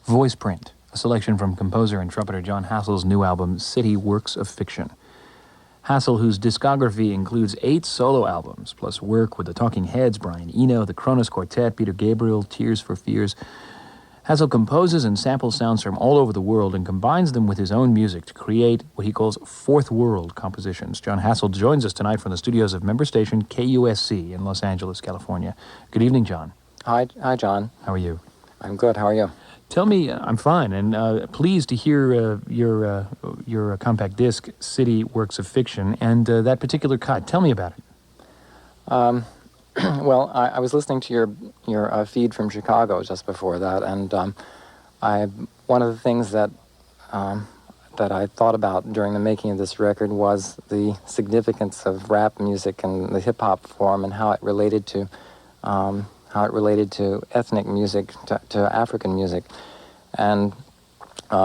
Voice Print, a selection from composer and trumpeter Jon Hassell's new album, City Works of Fiction. Hassell, whose discography includes 8 solo albums, plus work with the Talking Heads, Brian Eno, the Kronos Quartet, Peter Gabriel, Tears for Fears. Hassell composes and samples sounds from all over the world and combines them with his own music to create what he calls fourth world compositions. Jon Hassell joins us tonight from the studios of member station KUSC in Los Angeles, California. Good evening, Jon. Hi, John. How are you? I'm good. How are you? Tell me, I'm fine, and pleased to hear your compact disc, City Works of Fiction, and that particular cut. Tell me about it. Well, I was listening to your feed from Chicago just before that, and one of the things that I thought about during the making of this record was the significance of rap music and the hip hop form and how it related to ethnic music, to African music. And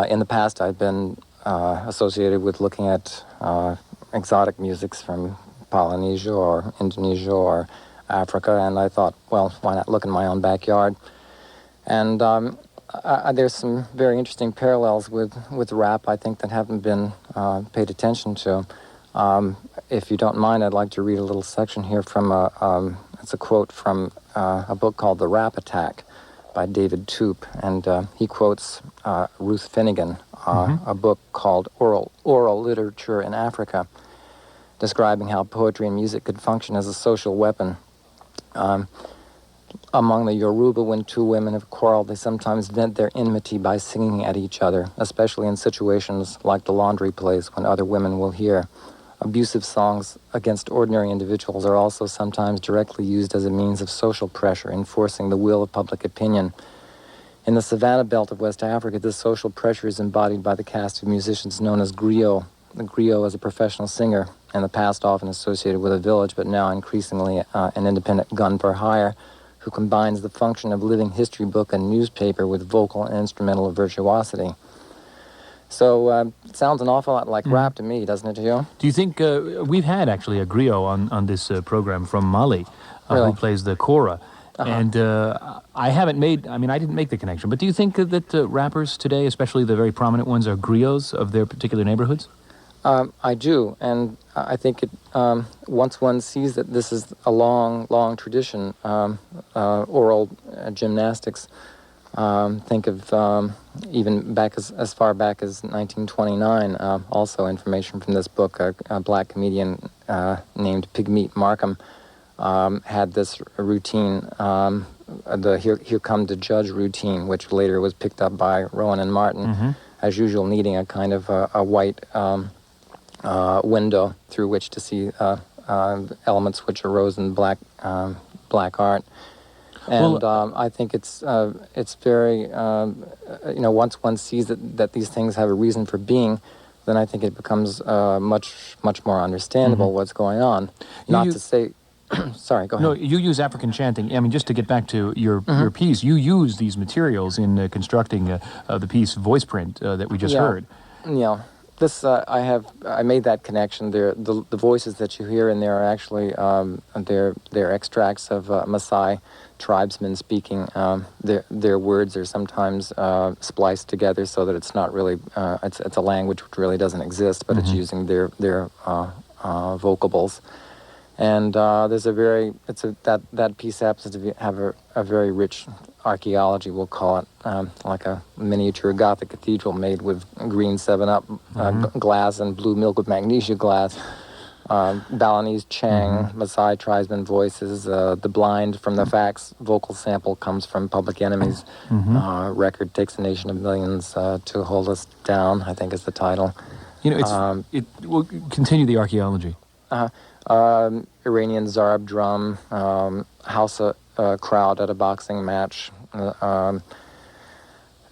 in the past, I've been associated with looking at exotic musics from Polynesia or Indonesia or Africa, and I thought, well, why not look in my own backyard? And there's some very interesting parallels with rap, I think, that haven't been paid attention to. If you don't mind, I'd like to read a little section here from it's a quote from a book called The Rap Attack by David Toop, and he quotes Ruth Finnegan, a book called Oral Literature in Africa, describing how poetry and music could function as a social weapon. Among the Yoruba, when two women have quarreled, they sometimes vent their enmity by singing at each other, especially in situations like the laundry place when other women will hear. Abusive songs against ordinary individuals are also sometimes directly used as a means of social pressure, enforcing the will of public opinion. In the Savannah belt of West Africa, this social pressure is embodied by the caste of musicians known as griot. The griot is a professional singer, in the past often associated with a village, but now increasingly an independent gun for hire, who combines the function of living history book and newspaper with vocal and instrumental virtuosity. So it sounds an awful lot like rap to me, doesn't it to you? Do you think, we've had actually a griot on this program from Mali, Really? who plays the kora, and I didn't make the connection, but do you think that rappers today, especially the very prominent ones, are griots of their particular neighborhoods? I do, and I think once one sees that this is a long, long tradition, oral gymnastics, think of even back as far back as 1929, also information from this book, a black comedian named Pigmeat Markham had this routine, the Here Come the Judge routine, which later was picked up by Rowan and Martin, as usual needing a kind of a white window through which to see elements which arose in black art. And I think it's very, once one sees that these things have a reason for being, then I think it becomes much more understandable what's going on. To say, sorry, go ahead. No, you use African chanting. I mean, just to get back to your piece, you use these materials in constructing the piece Voice Print that we just heard. Yeah. This I made that connection. The voices that you hear in there are actually they're extracts of Maasai tribesmen speaking. Their words are sometimes spliced together so that it's not really it's a language which really doesn't exist, but it's using their vocables. And there's that piece happens to have a very rich archaeology, we'll call it, like a miniature Gothic cathedral made with green 7-Up glass and blue milk with magnesia glass. Balinese Chang, Maasai tribesmen voices, The Blind from the Facts vocal sample comes from Public Enemy's record, Takes a Nation of Millions to Hold Us Down, I think is the title. It will continue the archaeology. Iranian Zarb drum, Hausa crowd at a boxing match.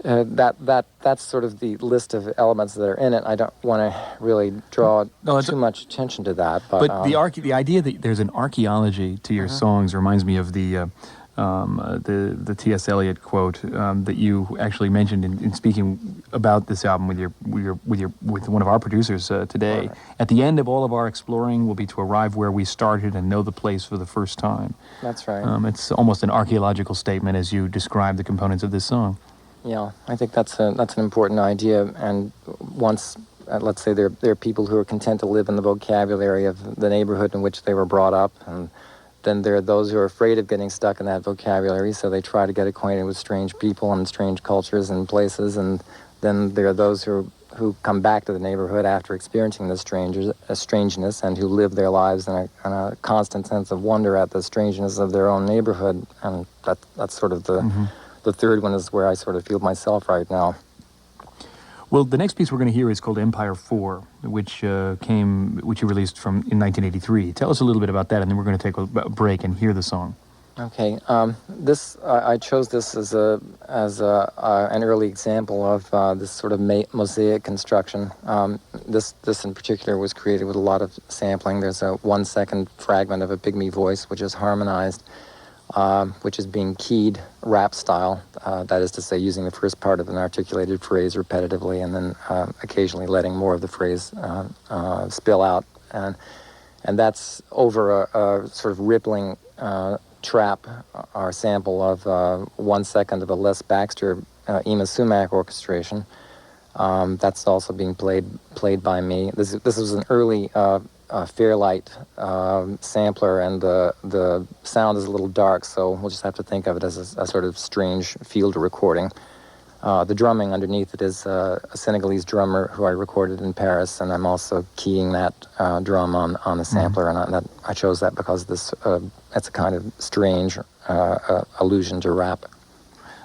That's sort of the list of elements that are in it. I don't want to really draw too much attention to that. But the idea that there's an archaeology to your songs reminds me of the T.S. Eliot quote that you actually mentioned in speaking about this album with one of our producers today. Right. At the end of all of our exploring will be to arrive where we started and know the place for the first time. That's right. It's almost an archaeological statement as you describe the components of this song. Yeah, I think that's an important idea. And once, let's say there are people who are content to live in the vocabulary of the neighborhood in which they were brought up, and then there are those who are afraid of getting stuck in that vocabulary, so they try to get acquainted with strange people and strange cultures and places. And then there are those who come back to the neighborhood after experiencing the strangeness, and who live their lives in a constant sense of wonder at the strangeness of their own neighborhood. And that's sort of the third one is where I sort of feel myself right now. Well, the next piece we're going to hear is called Empire 4, which you released in 1983. Tell us a little bit about that, and then we're going to take a break and hear the song. Okay, I chose this as an early example of this sort of mosaic construction. This in particular was created with a lot of sampling. There's a 1-second fragment of a pygmy voice which is harmonized, which is being keyed rap style. That is to say, using the first part of an articulated phrase repetitively, and then occasionally letting more of the phrase spill out, and that's over a sort of rippling trap or sample of 1 second of a Les Baxter Ema Sumac orchestration. That's also being played by me. This was an early Fairlight sampler, and the sound is a little dark, so we'll just have to think of it as a sort of strange field recording. The drumming underneath it is a Senegalese drummer who I recorded in Paris, and I'm also keying that drum on the sampler, and I chose that because it's a kind of strange allusion to rap.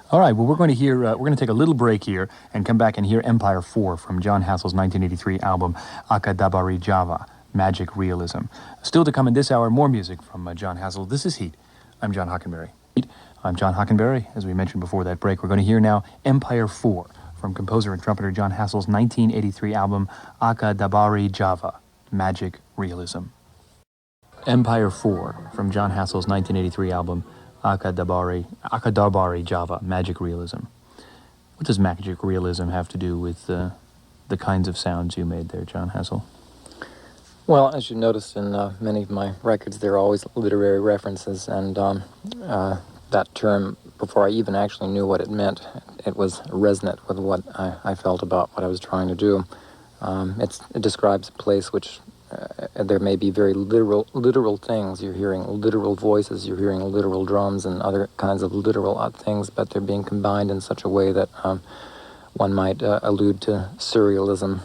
All right, well, we're going to take a little break here and come back and hear Empire 4 from Jon Hassell's 1983 album Akadabari Java, Magic Realism. Still to come in this hour, more music from Jon Hassell. This is Heat. I'm John Hockenberry. I'm John Hockenberry. As we mentioned before that break, we're going to hear now Empire 4 from composer and trumpeter Jon Hassell's 1983 album Akadabari Java, Magic Realism. Empire 4 from Jon Hassell's 1983 album Akadabari Java, Magic Realism. What does magic realism have to do with the kinds of sounds you made there, Jon Hassell? Well, as you noticed in many of my records, there are always literary references, and that term, before I even actually knew what it meant, it was resonant with what I felt about what I was trying to do. It describes a place which there may be very literal things. You're hearing literal voices, you're hearing literal drums and other kinds of literal things, but they're being combined in such a way that one might allude to surrealism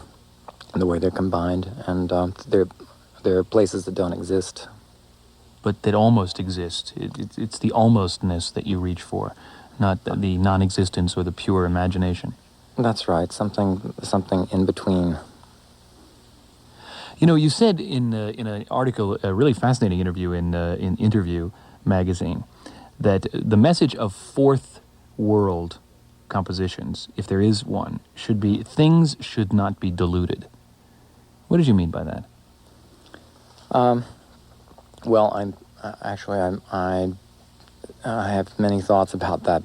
in the way they're combined, and there are places that don't exist. But that almost exist. It's the almostness that you reach for, not the non-existence or the pure imagination. That's right, something in between. You know, you said in an article, a really fascinating interview in Interview magazine, that the message of fourth world compositions, if there is one, should be things should not be diluted. What did you mean by that? Well, I have many thoughts about that.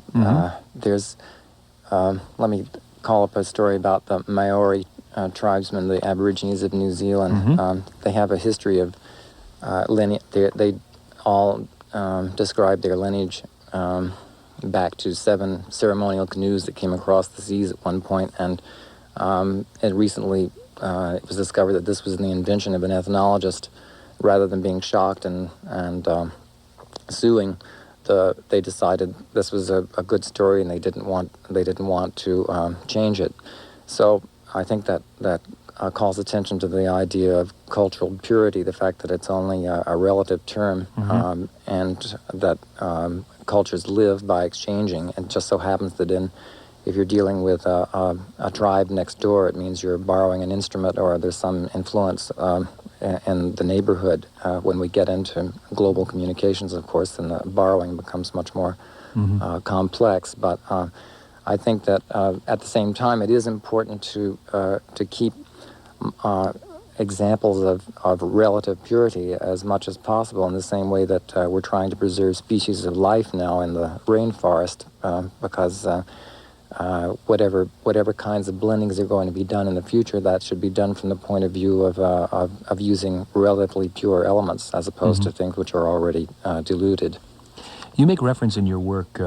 Let me call up a story about the Maori tribesmen, the Aborigines of New Zealand. They have a history of lineage. They all describe their lineage back to 7 ceremonial canoes that came across the seas at one point, and recently it was discovered that this was the invention of an ethnologist. Rather than being shocked and suing, they decided this was a good story, and they didn't want to change it. So I think that calls attention to the idea of cultural purity, the fact that it's only a relative term, and that cultures live by exchanging. And it just so happens that if you're dealing with a tribe next door, it means you're borrowing an instrument, or there's some influence in the neighborhood. When we get into global communications, of course, then the borrowing becomes much more complex. But I think that at the same time, it is important to keep examples of relative purity as much as possible, in the same way that we're trying to preserve species of life now in the rainforest, because whatever kinds of blendings are going to be done in the future, that should be done from the point of view of using relatively pure elements, as opposed to things which are already diluted. You make reference in your work,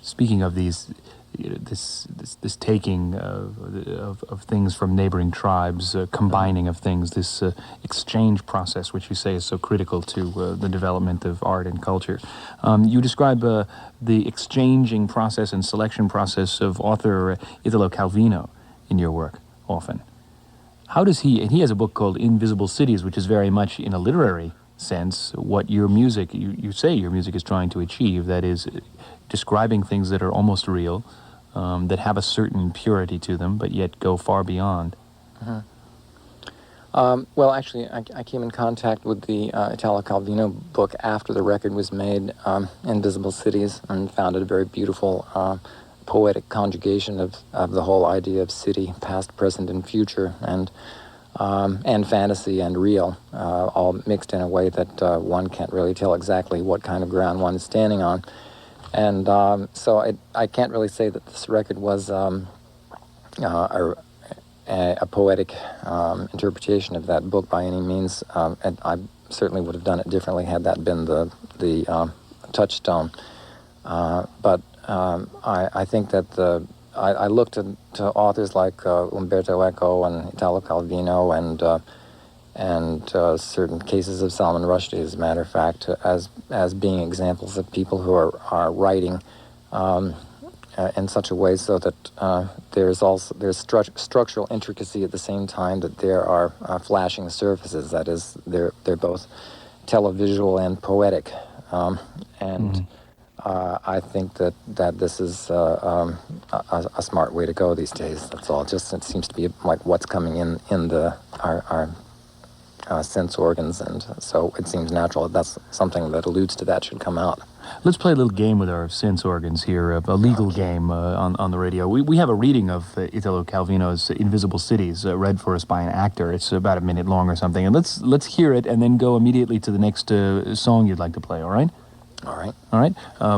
speaking of these, this taking of things from neighboring tribes, combining of things, this exchange process, which you say is so critical to the development of art and culture. You describe the exchanging process and selection process of author Italo Calvino in your work often. How does he, and he has a book called Invisible Cities, which is very much in a literary sense what your music, you say your music is trying to achieve, that is describing things that are almost real, that have a certain purity to them, but yet go far beyond. Well, actually, I came in contact with the Italo Calvino book after the record was made, Invisible Cities, and found it a very beautiful poetic conjugation of the whole idea of city, past, present, and future, and fantasy and real, all mixed in a way that one can't really tell exactly what kind of ground one is standing on. And so I can't really say that this record was a poetic interpretation of that book by any means. And I certainly would have done it differently had that been the touchstone. But I think that I looked to authors like Umberto Eco and Italo Calvino and certain cases of Salman Rushdie, as a matter of fact, as being examples of people who are writing in such a way so that there's structural intricacy at the same time that there are flashing surfaces. That is, they're both televisual and poetic, and I think that this is a smart way to go these days. That's all. Just it seems to be like what's coming in our sense organs, and so it seems natural that that's something that alludes to that should come out. Let's play a little game with our sense organs here, a legal game on the radio. We have a reading of Italo Calvino's Invisible Cities, read for us by an actor. It's about a minute long or something, and let's hear it and then go immediately to the next song you'd like to play. All right? All right. All right.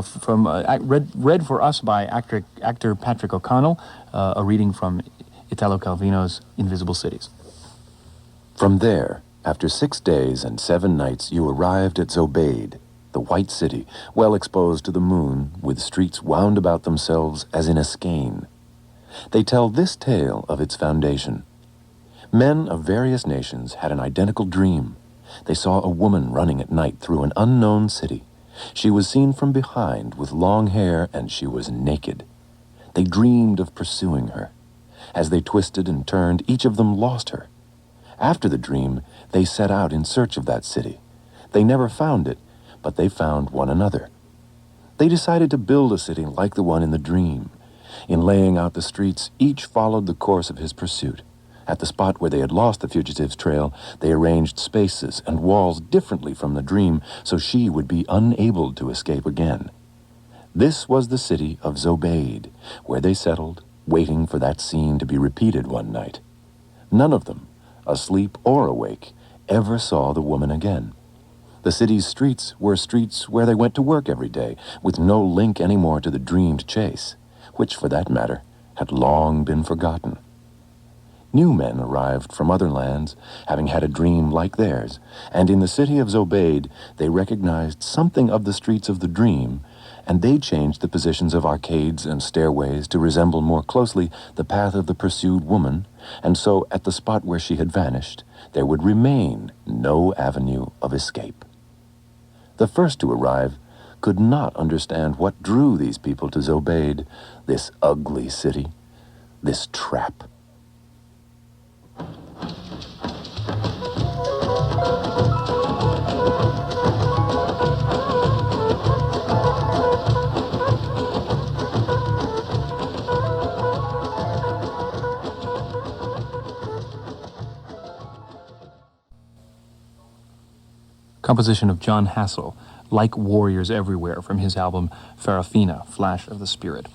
From read for us by actor Patrick O'Connell, a reading from Italo Calvino's Invisible Cities. From there, after 6 days and 7 nights, you arrived at Zobaid, the white city, well exposed to the moon, with streets wound about themselves as in a skein. They tell this tale of its foundation. Men of various nations had an identical dream. They saw a woman running at night through an unknown city. She was seen from behind with long hair, and she was naked. They dreamed of pursuing her. As they twisted and turned, each of them lost her. After the dream, they set out in search of that city. They never found it, but they found one another. They decided to build a city like the one in the dream. In laying out the streets, each followed the course of his pursuit. At the spot where they had lost the fugitive's trail, they arranged spaces and walls differently from the dream, so she would be unable to escape again. This was the city of Zobaid, where they settled, waiting for that scene to be repeated one night. None of them, asleep or awake, ever saw the woman again. The city's streets were streets where they went to work every day, with no link anymore to the dreamed chase, which, for that matter, had long been forgotten. New men arrived from other lands, having had a dream like theirs, and in the city of Zobaid they recognized something of the streets of the dream, and they changed the positions of arcades and stairways to resemble more closely the path of the pursued woman, and so at the spot where she had vanished, there would remain no avenue of escape. The first to arrive could not understand what drew these people to Zobaid, this ugly city, this trap. Composition of Jon Hassell, Like Warriors Everywhere, from his album Farafina, Flash of the Spirit.